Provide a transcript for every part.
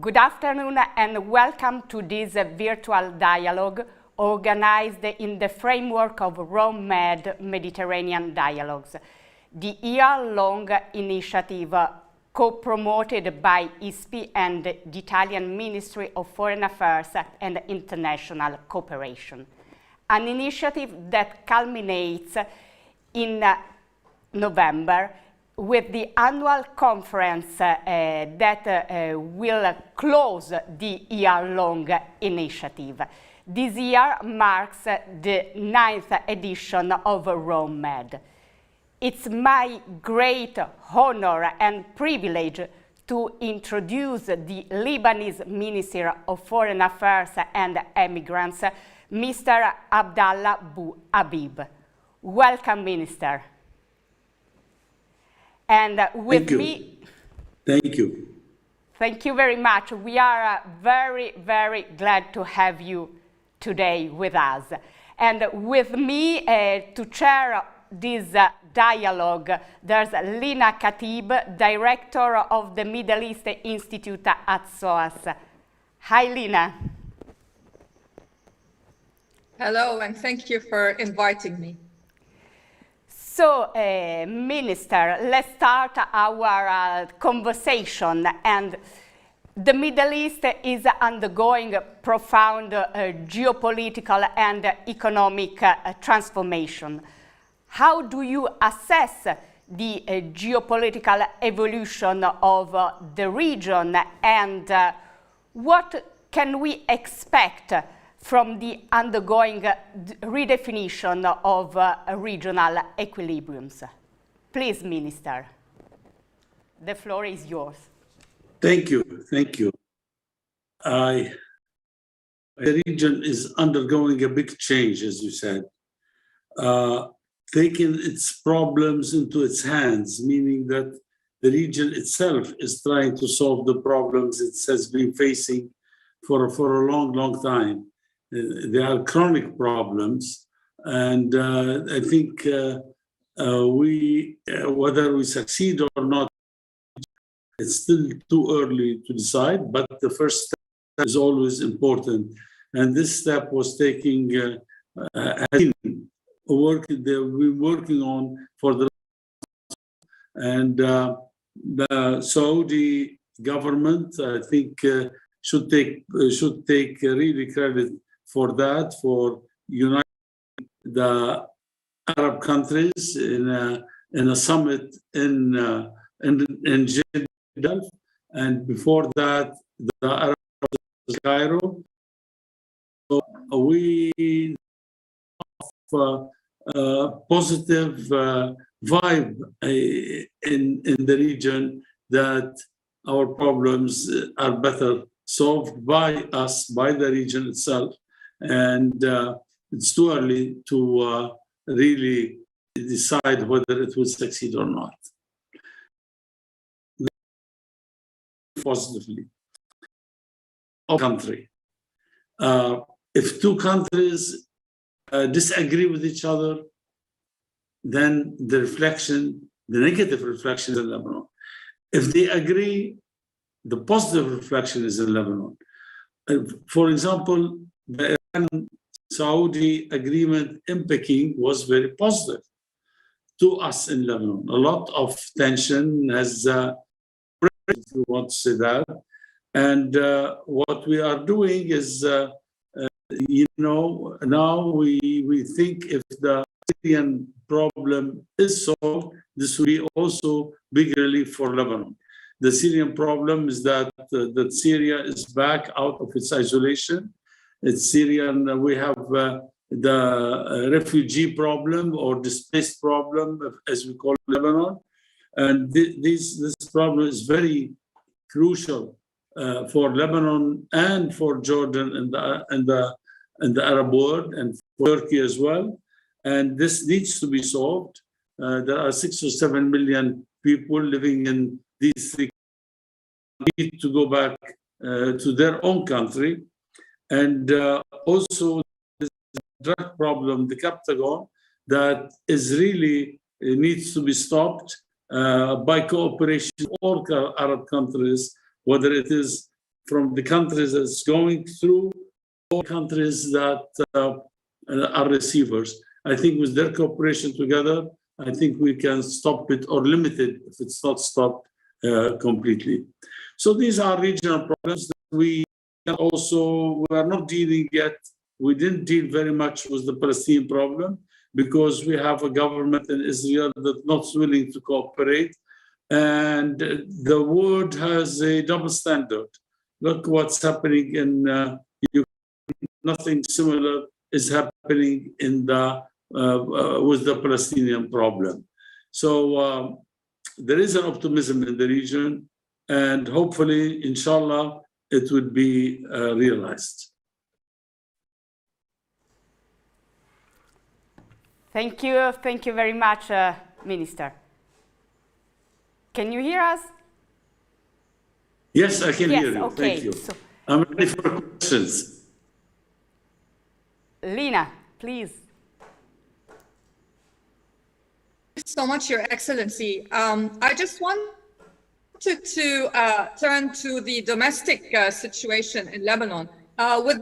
Good afternoon and welcome to this virtual dialogue organized in the framework of Rome-Med Mediterranean Dialogues, the year-long initiative co-promoted by ISPI and the Italian Ministry of Foreign Affairs and International Cooperation. An initiative that culminates in November with the annual conference that will close the year-long initiative. This year marks the 9th edition of Rome-Med. It's my great honor and privilege to introduce the Lebanese Minister of Foreign Affairs and Immigrants, Mr. Abdallah Habib. Welcome, Minister. And with me... Thank you. Thank you very much. We are very, very glad to have you today with us. And with me to chair this dialogue, there's Lina Khatib, Director of the Middle East Institute at SOAS. Hi, Lina. Hello, and thank you for inviting me. So, Minister, let's start our conversation. And the Middle East is undergoing profound geopolitical and economic transformation. How do you assess the geopolitical evolution of the region, and what can we expect from the undergoing redefinition of regional equilibriums? Please, Minister, the floor is yours. Thank you. Thank you. The region is undergoing a big change, as you said, taking its problems into its hands, meaning that the region itself is trying to solve the problems it has been facing for a long, long time. They are chronic problems, and I think whether we succeed or not, it's still too early to decide, but the first step is always important. And this step was taking, they've been working on for the and the Saudi government, I think, should take really credit for that, for uniting the Arab countries in a summit in Jeddah, and before that, the Arab Cairo. So we have a positive vibe in the region that our problems are better solved by us, by the region itself. And it's too early to really decide whether it will succeed or not. Positively, a country. If two countries disagree with each other, then the negative reflection is in Lebanon. If they agree, the positive reflection is in Lebanon. For example, the Iran-Saudi agreement in Peking was very positive to us in Lebanon. A lot of tension has, if you want to say that. And what we are doing is, now we think if the Syrian problem is solved, this will be also big relief for Lebanon. The Syrian problem is that Syria is back out of its isolation. It's Syrian. We have the refugee problem or displaced problem, as we call Lebanon, and this problem is very crucial for Lebanon and for Jordan and the Arab world, and for Turkey as well. And this needs to be solved. There are 6 or 7 million people living in these three need to go back to their own country. And also this drug problem, the Captagon, that is really needs to be stopped by cooperation with all Arab countries, whether it is from the countries that's going through, or countries that are receivers. I think with their cooperation together, I think we can stop it or limit it if it's not stopped completely. So these are regional problems that we are not dealing yet. We didn't deal very much with the Palestinian problem because we have a government in Israel that's not willing to cooperate. And the world has a double standard. Look what's happening in Ukraine. Nothing similar is happening in the with the Palestinian problem. So there is an optimism in the region, and hopefully, inshallah, it would be realized. Thank you very much, Minister. Can you hear us? Yes, I can hear you. Okay. Thank you. So, I'm ready for questions. Lina, please. Thank you so much, Your Excellency. I just wanted to turn to the domestic situation in Lebanon. With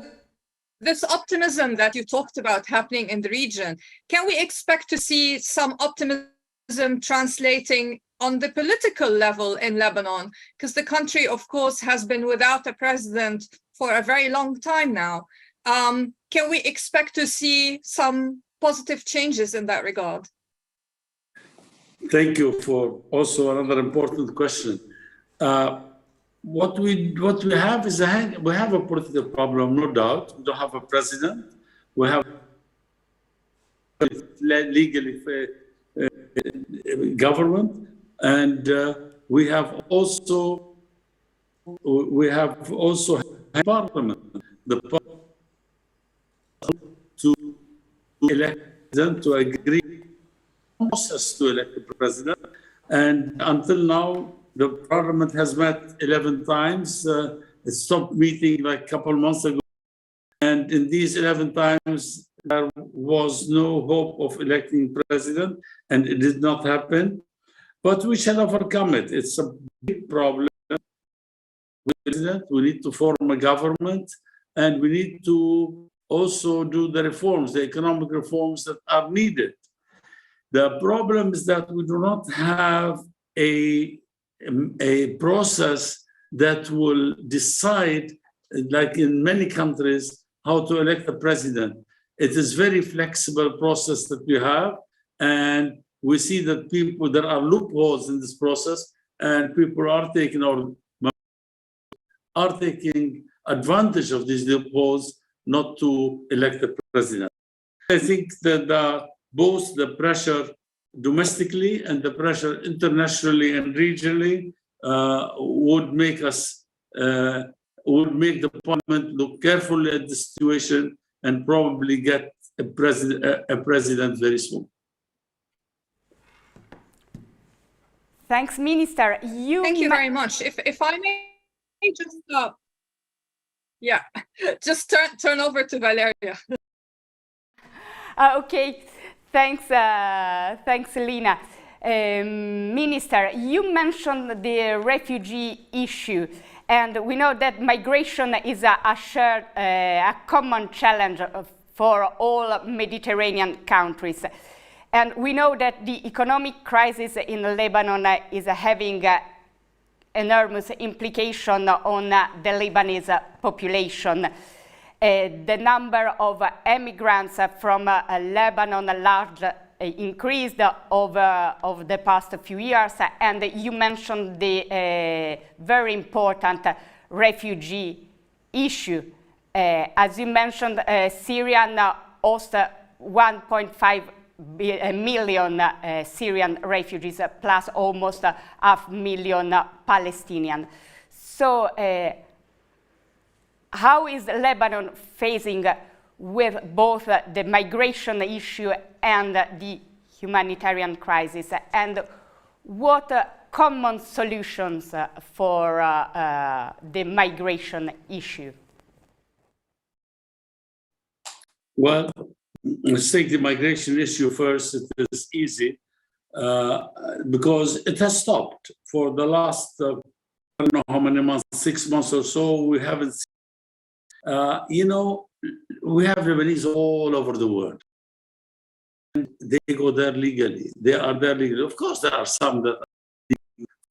this optimism that you talked about happening in the region, can we expect to see some optimism translating on the political level in Lebanon? Because the country, of course, has been without a president for a very long time now. Can we expect to see some positive changes in that regard? Thank you for also another important question. What we have is we have a political problem, no doubt. We don't have a president. We have legally government, and we have also parliament. The parliament to elect to agree process to elect the president, and until now the parliament has met 11 times. It stopped meeting like a couple months ago, and in these 11 times there was no hope of electing president, and it did not happen. But we shall overcome it. It's a big problem with the president. We need to form a government, and we need to also do the reforms, the economic reforms that are needed. The problem is that we do not have a process that will decide, like in many countries, how to elect a president. It is very flexible process that we have, and we see that there are loopholes in this process, and people are taking advantage of these loopholes not to elect a president. I think that both the pressure domestically and the pressure internationally and regionally would make the parliament look carefully at the situation and probably get a president very soon. Thanks, Minister. Thank you very much. If I may just just turn over to Valeria. Okay. Thanks, Lina. Minister, you mentioned the refugee issue, and we know that migration is a common challenge for all Mediterranean countries. And we know that the economic crisis in Lebanon is having enormous implication on the Lebanese population. The number of immigrants from Lebanon increased over the past few years, and you mentioned the very important refugee issue. As you mentioned, Syria hosts 1.5 million Syrian refugees, plus almost 500,000 Palestinians. So, how is Lebanon facing with both the migration issue and the humanitarian crisis, and what common solutions for the migration issue? Well, let's take the migration issue first. It is easy because it has stopped for the last I don't know how many months, 6 months or so, we haven't seen, we have Lebanese all over the world. And they go there legally. They are there legally. Of course, there are some that are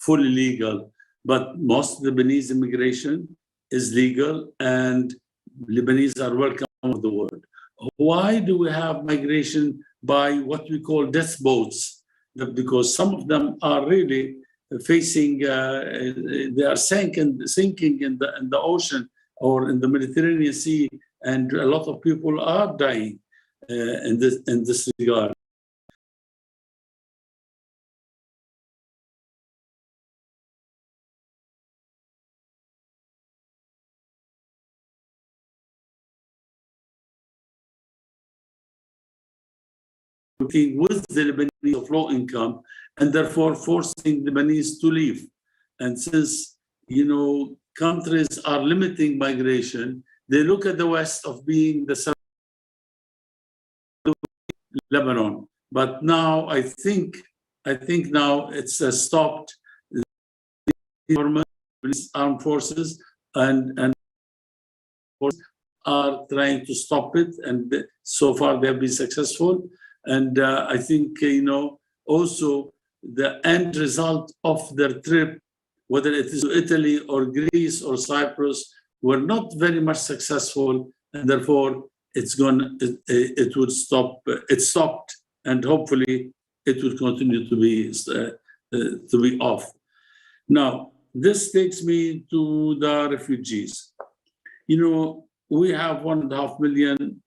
fully legal, but most Lebanese immigration is legal, and Lebanese are welcome all over the world. Why do we have migration by what we call death boats? Because some of them are really facing, they are sinking in the ocean or in the Mediterranean Sea, and a lot of people are dying in this regard. Working with the Lebanese of low income, and therefore forcing Lebanese to leave. And since, countries are limiting migration, they look at the West of being the Lebanon. But now I think now it's stopped. The government, armed forces, and are trying to stop it, and so far they have been successful. And I think, also the end result of their trip, whether it is to Italy or Greece or Cyprus, were not very much successful, and therefore it would stop. It stopped, and hopefully it will continue to be off. Now, this takes me to the refugees. We have 1.5 million,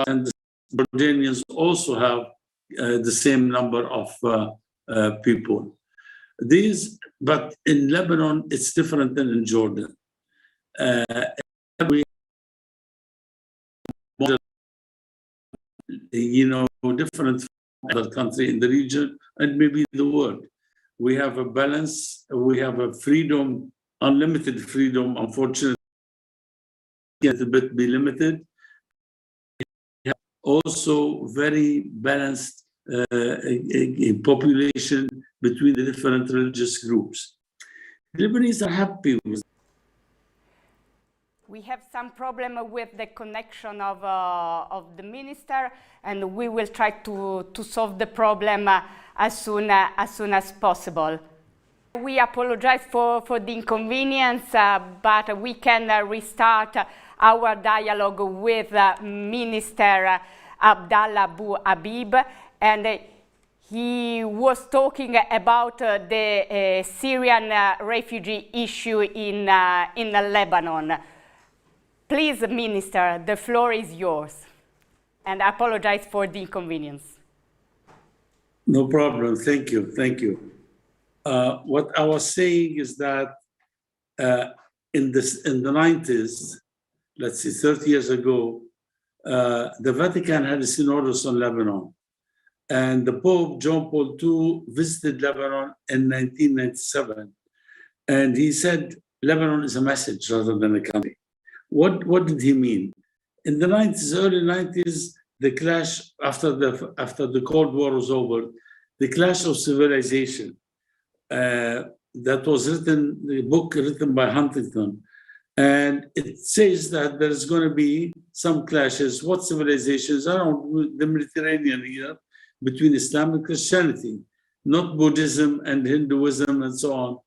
and the Jordanians also have the same number of people. But in Lebanon, it's different than in Jordan. Different from other country in the region and maybe the world. We have a balance. We have a freedom, unlimited freedom. Unfortunately, a little bit be limited. Also very balanced population between the different religious groups. Lebanese are happy with. We have some problem with the connection of the minister, and we will try to solve the problem as soon as possible. We apologize for the inconvenience, but we can restart our dialogue with Minister Abdallah Habib, and he was talking about the Syrian refugee issue in Lebanon. Please, Minister, the floor is yours, and I apologize for the inconvenience. No problem. Thank you. Thank you. What I was saying is that in the 90s, let's see, 30 years ago, the Vatican had a synodus on Lebanon, and the Pope John Paul II visited Lebanon in 1997, and he said Lebanon is a message rather than a country. What did he mean? In the 90s, early 90s, the clash after the Cold War was over, the clash of civilization. That was written, the book written by Huntington, and it says that there's going to be some clashes. What civilizations around the Mediterranean here between Islam and Christianity, not Buddhism and Hinduism and so on,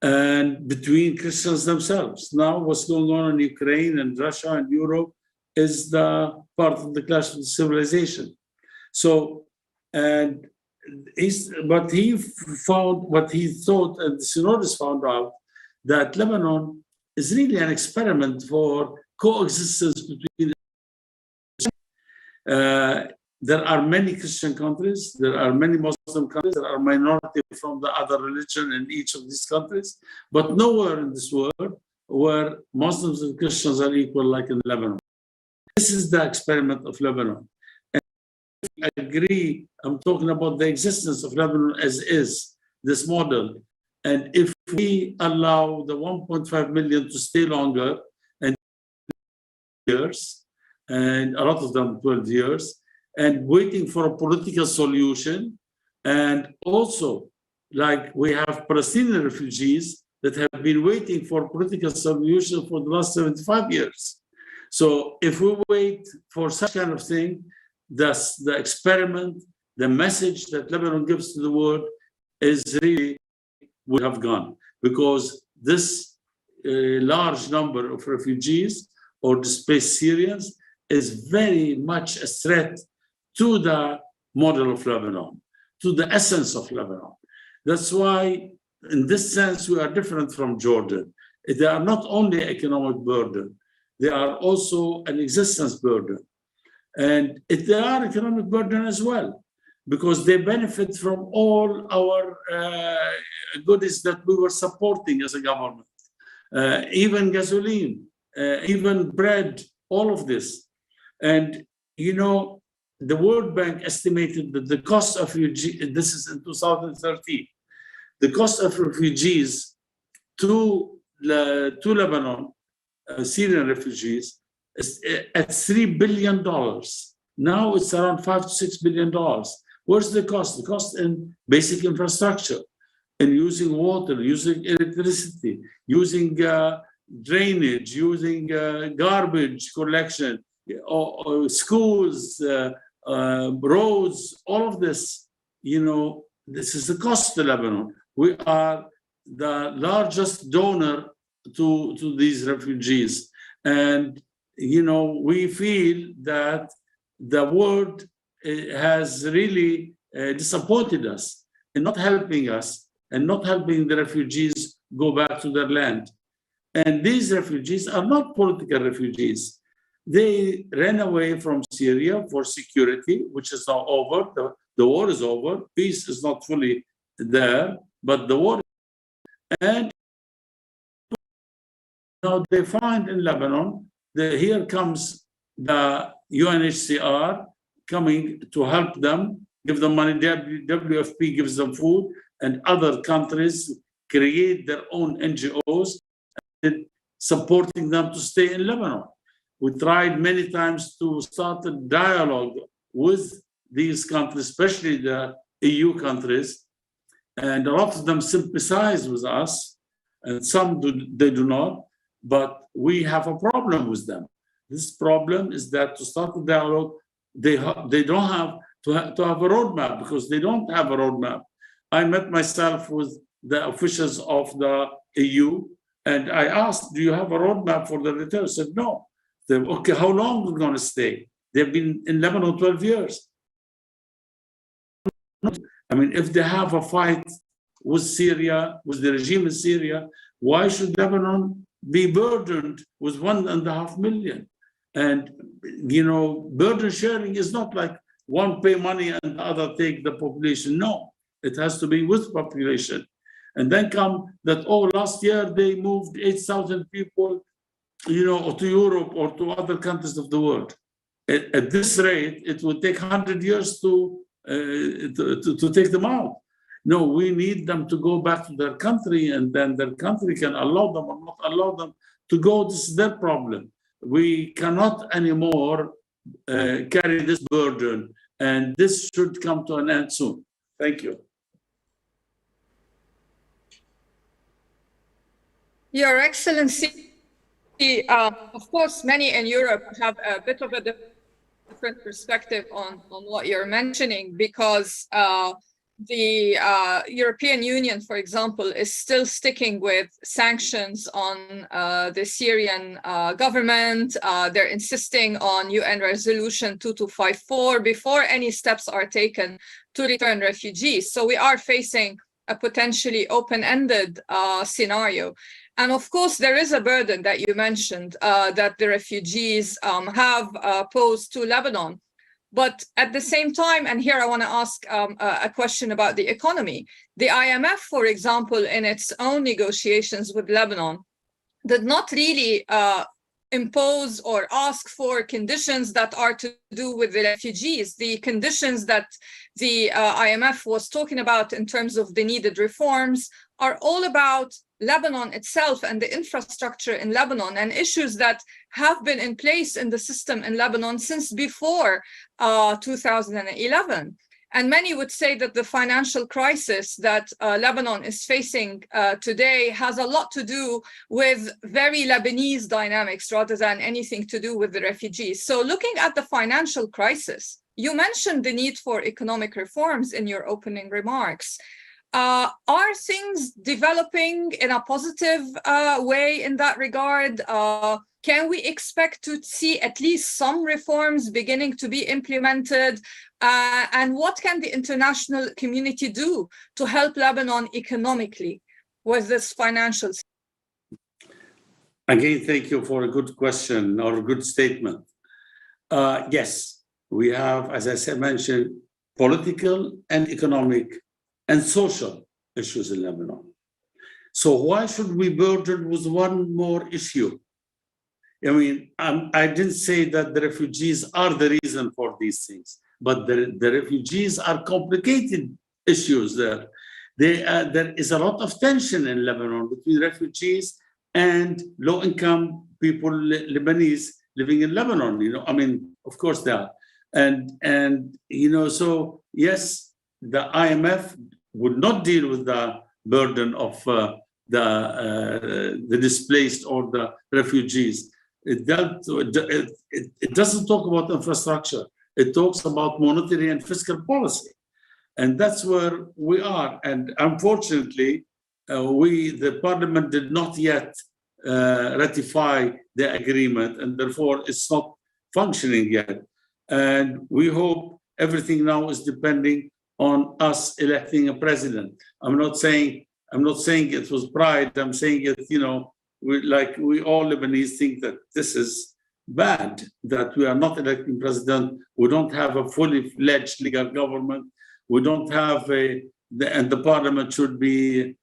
and between Christians themselves. Now, what's going on in Ukraine and Russia and Europe is the part of the clash of civilization. So, but he found what he thought, and the synodus found out that Lebanon is really an experiment for coexistence between. There are many Christian countries, there are many Muslim countries, there are minority from the other religion in each of these countries, but nowhere in this world where Muslims and Christians are equal like in Lebanon. This is the experiment of Lebanon. And I agree, I'm talking about the existence of Lebanon as is, this model. And if we allow the 1.5 million to stay longer, and years, and a lot of them 12 years, and waiting for a political solution, and also, like we have Palestinian refugees that have been waiting for political solution for the last 75 years. So if we wait for such kind of thing, thus the experiment, the message that Lebanon gives to the world is really would have gone, because this large number of refugees or displaced Syrians is very much a threat to the model of Lebanon, to the essence of Lebanon. That's why, in this sense, we are different from Jordan. They are not only economic burden, they are also an existence burden. And they are economic burden as well, because they benefit from all our goodies that we were supporting as a government. Even gasoline, even bread, all of this. And, you know, the World Bank estimated that the cost of refugees, this is in 2013, the cost of refugees to Lebanon, Syrian refugees, is at $3 billion. Now it's around $5 to $6 billion. Where's the cost? The cost in basic infrastructure, in using water, using electricity, using drainage, using garbage collection, or schools, roads, all of this, you know, this is the cost to Lebanon. We are the largest donor to these refugees. And, you know, we feel that the world has really disappointed us in not helping us and not helping the refugees go back to their land. And these refugees are not political refugees. They ran away from Syria for security, which is now over. The war is over. Peace is not fully there, but the war. And now they find in Lebanon, here comes the UNHCR coming to help them, give them money. WFP gives them food, and other countries create their own NGOs and supporting them to stay in Lebanon. We tried many times to start a dialogue with these countries, especially the EU countries, and a lot of them sympathize with us, and some they do not, but we have a problem with them. This problem is that to start a dialogue, they don't have to have a roadmap, because they don't have a roadmap. I met myself with the officials of the EU, and I asked, do you have a roadmap for the return? They said, no. They said, okay, how long are we going to stay? They've been in Lebanon 12 years. I mean, if they have a fight with Syria, with the regime in Syria, why should Lebanon be burdened with 1.5 million? And, you know, burden sharing is not like one pay money and the other take the population. No, it has to be with population. And then come that, oh, last year they moved 8,000 people, you know, to Europe or to other countries of the world. At this rate, it will take 100 years to take them out. No, we need them to go back to their country, and then their country can allow them or not allow them to go. This is their problem. We cannot anymore carry this burden, and this should come to an end soon. Thank you. Your Excellency, of course, many in Europe have a bit of a different perspective on what you're mentioning, because the European Union, for example, is still sticking with sanctions on the Syrian government. They're insisting on UN Resolution 2254 before any steps are taken to return refugees. So we are facing a potentially open-ended scenario. And of course, there is a burden that you mentioned that the refugees have posed to Lebanon. But at the same time, and here I want to ask a question about the economy. The IMF, for example, in its own negotiations with Lebanon, did not really impose or ask for conditions that are to do with the refugees. The conditions that the IMF was talking about in terms of the needed reforms are all about Lebanon itself and the infrastructure in Lebanon, and issues that have been in place in the system in Lebanon since before 2011. And many would say that the financial crisis that Lebanon is facing today has a lot to do with very Lebanese dynamics rather than anything to do with the refugees. So looking at the financial crisis, you mentioned the need for economic reforms in your opening remarks. Are things developing in a positive way in that regard? Can we expect to see at least some reforms beginning to be implemented? And what can the international community do to help Lebanon economically with this financial? Again, thank you for a good question or a good statement. Yes, we have, as I said, mentioned, political and economic and social issues in Lebanon. So why should we burden with one more issue? I mean, I didn't say that the refugees are the reason for these things, but the refugees are complicated issues there. There is a lot of tension in Lebanon between refugees and low-income people, Lebanese living in Lebanon. You know, I mean, of course they are, and you know, so yes, the IMF would not deal with the burden of the displaced or the refugees. It doesn't talk about infrastructure. It talks about monetary and fiscal policy. And that's where we are. And unfortunately, the parliament did not yet ratify the agreement, and therefore it's not functioning yet. And we hope everything now is depending on us electing a president. I'm not saying it was pride. I'm saying it, you know, we all Lebanese think that this is bad, that we are not electing president. We don't have a fully fledged legal government. We don't have and the parliament should be,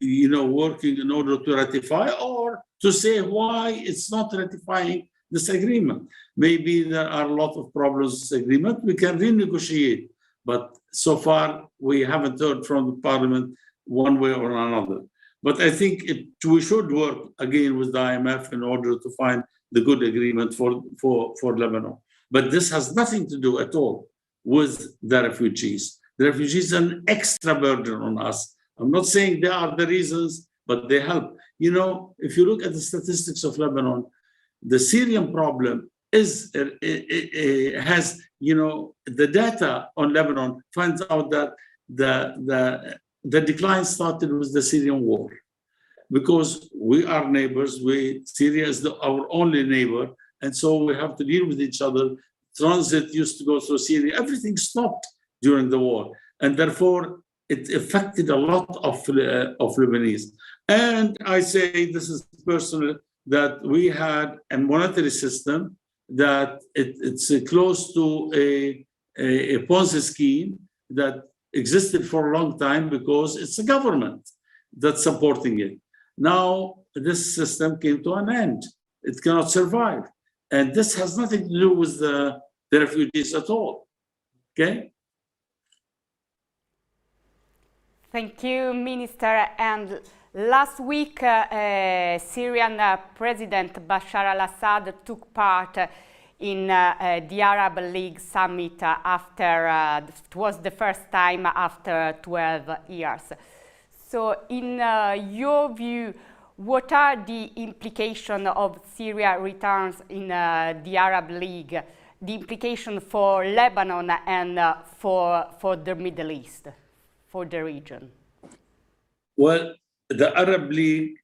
you know, working in order to ratify or to say why it's not ratifying this agreement. Maybe there are a lot of problems with this agreement. We can renegotiate. But so far, we haven't heard from the parliament one way or another. But I think we should work again with the IMF in order to find the good agreement for Lebanon. But this has nothing to do at all with the refugees. The refugees are an extra burden on us. I'm not saying they are the reasons, but they help. You know, if you look at the statistics of Lebanon, the Syrian problem has, you know, the data on Lebanon finds out that the decline started with the Syrian war, because we are neighbors. Syria is our only neighbor, and so we have to deal with each other. Transit used to go through Syria. Everything stopped during the war, and therefore it affected a lot of Lebanese. And I say this is personal, that we had a monetary system that it's close to a Ponzi scheme that existed for a long time because it's a government that's supporting it. Now this system came to an end. It cannot survive. And this has nothing to do with the refugees at all, okay? Thank you, Minister. And last week, Syrian President Bashar al-Assad took part in the Arab League summit after, it was the first time after 12 years. So in your view, what are the implications of Syria returns in the Arab League, the implication for Lebanon and for the Middle East, for the region? Well, the Arab League,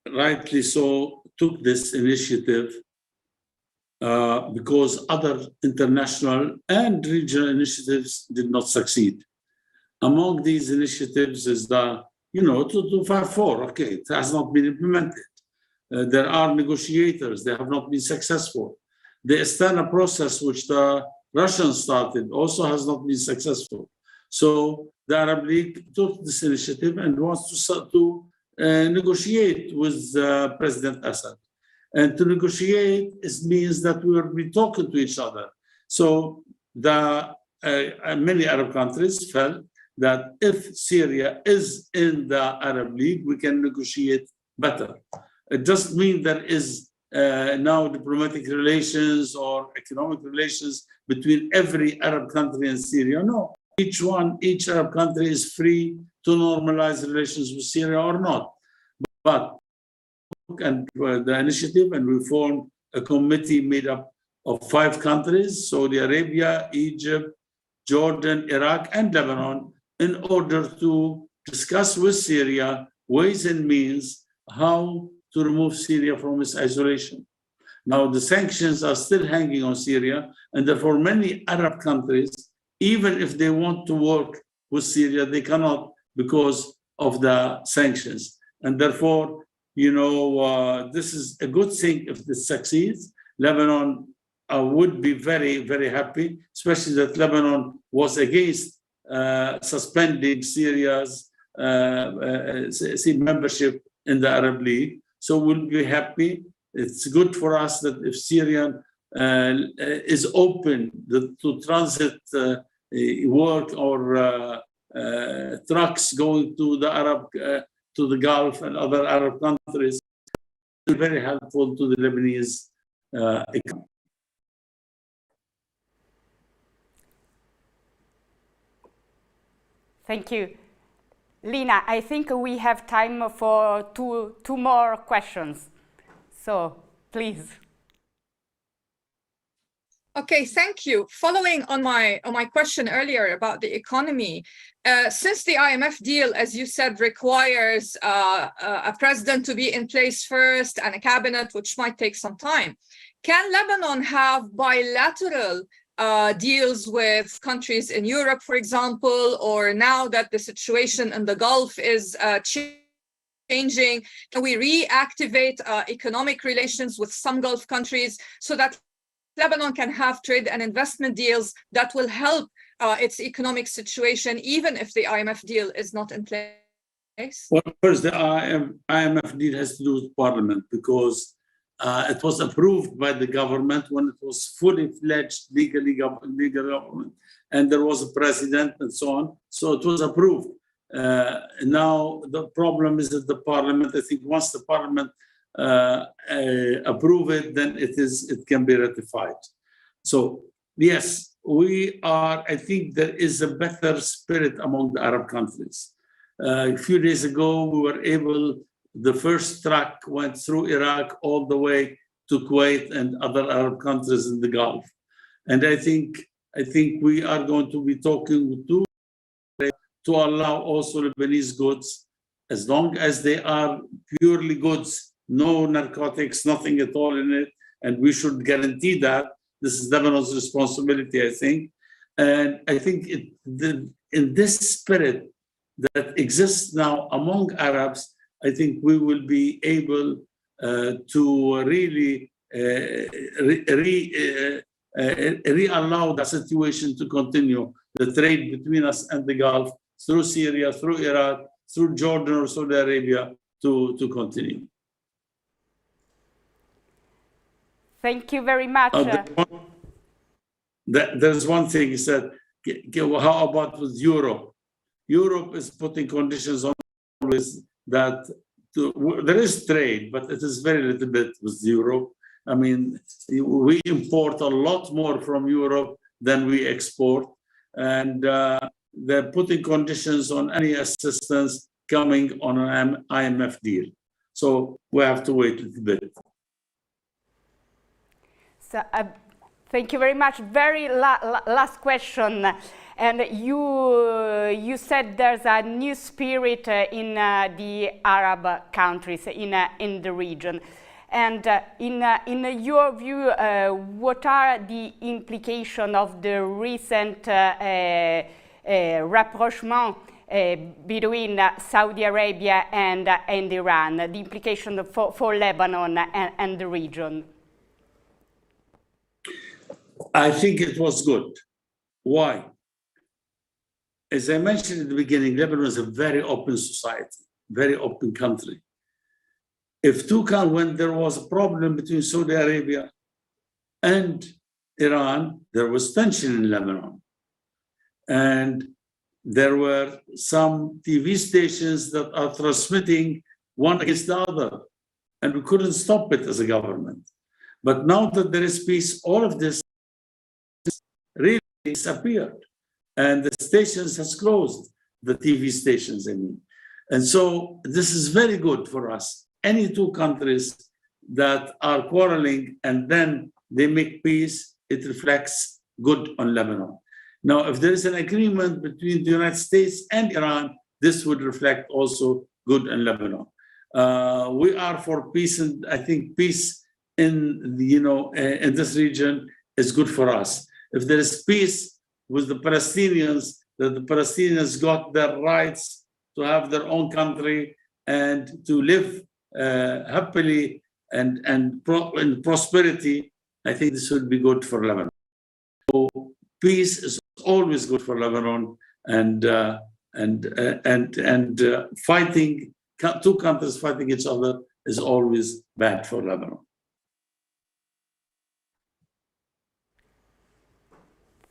rightly so, took this initiative because other international and regional initiatives did not succeed. Among these initiatives is the, 254, okay, it has not been implemented. There are negotiators, they have not been successful. The Astana process, which the Russians started, also has not been successful. So the Arab League took this initiative and wants to negotiate with President Assad. And to negotiate means that we will be talking to each other. So many Arab countries felt that if Syria is in the Arab League, we can negotiate better. It doesn't mean there is now diplomatic relations or economic relations between every Arab country and Syria. No, each Arab country is free to normalize relations with Syria or not. But and the initiative, and we formed a committee made up of 5 countries: Saudi Arabia, Egypt, Jordan, Iraq, and Lebanon, in order to discuss with Syria ways and means how to remove Syria from its isolation. Now, the sanctions are still hanging on Syria, and therefore many Arab countries, even if they want to work with Syria, they cannot because of the sanctions. And therefore, this is a good thing if this succeeds. Lebanon would be very, very happy, especially that Lebanon was against suspending Syria's membership in the Arab League. So we'll be happy. It's good for us that if Syria is open to transit work or trucks going to the to the Gulf and other Arab countries, it's very helpful to the Lebanese economy. Thank you. Lina, I think we have time for two more questions. So, please. Okay, thank you. Following on my question earlier about the economy, since the IMF deal, as you said, requires a president to be in place first and a cabinet, which might take some time, can Lebanon have bilateral deals with countries in Europe, for example, or now that the situation in the Gulf is changing, can we reactivate economic relations with some Gulf countries so that Lebanon can have trade and investment deals that will help its economic situation, even if the IMF deal is not in place? Well, first, the IMF deal has to do with Parliament, because it was approved by the government when it was fully fledged legal government, and there was a president and so on. So it was approved. Now the problem is that the Parliament, I think once the Parliament approve it, then it can be ratified. So yes, I think there is a better spirit among the Arab countries. A few days ago, we were able, the first truck went through Iraq all the way to Kuwait and other Arab countries in the Gulf. And I think we are going to be talking to allow also Lebanese goods, as long as they are purely goods, no narcotics, nothing at all in it. And we should guarantee that. This is Lebanon's responsibility, I think. And I think in this spirit that exists now among Arabs, I think we will be able to really re-allow the situation to continue, the trade between us and the Gulf, through Syria, through Iraq, through Jordan or Saudi Arabia, to continue. Thank you very much. There's one thing he said, how about with Europe? Europe is putting conditions on that there is trade, but it is very little bit with Europe. I mean, we import a lot more from Europe than we export, and they're putting conditions on any assistance coming on an IMF deal. So we have to wait a little bit. So, thank you very much. Very last question. And you said there's a new spirit in the Arab countries, in the region. And in your view, what are the implications of the recent rapprochement between Saudi Arabia and Iran, the implication for Lebanon and the region? I think it was good. Why? As I mentioned at the beginning, Lebanon is a very open society, very open country. When there was a problem between Saudi Arabia and Iran, there was tension in Lebanon. And there were some TV stations that are transmitting one against the other. and we couldn't stop it as a government. But now that there is peace, all of this really disappeared. And the stations has closed, the TV stations, I mean. And so this is very good for us. Any two countries that are quarreling and then they make peace, it reflects good on Lebanon. Now, if there is an agreement between the United States and Iran, this would reflect also good on Lebanon. We are for peace, and I think peace in in this region is good for us. If there is peace with the Palestinians, that the Palestinians got their rights to have their own country and to live happily and in prosperity, I think this would be good for Lebanon. So peace is always good for Lebanon, and fighting, two countries fighting each other is always bad for Lebanon.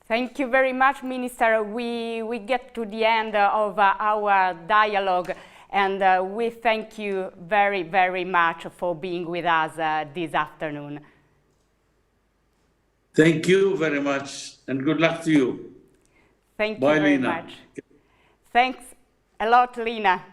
Thank you very much, Minister. We get to the end of our dialogue, and we thank you very, very much for being with us this afternoon. Thank you very much, and good luck to you. Thank Bye, you very Lina. much. Thanks a lot, Lina.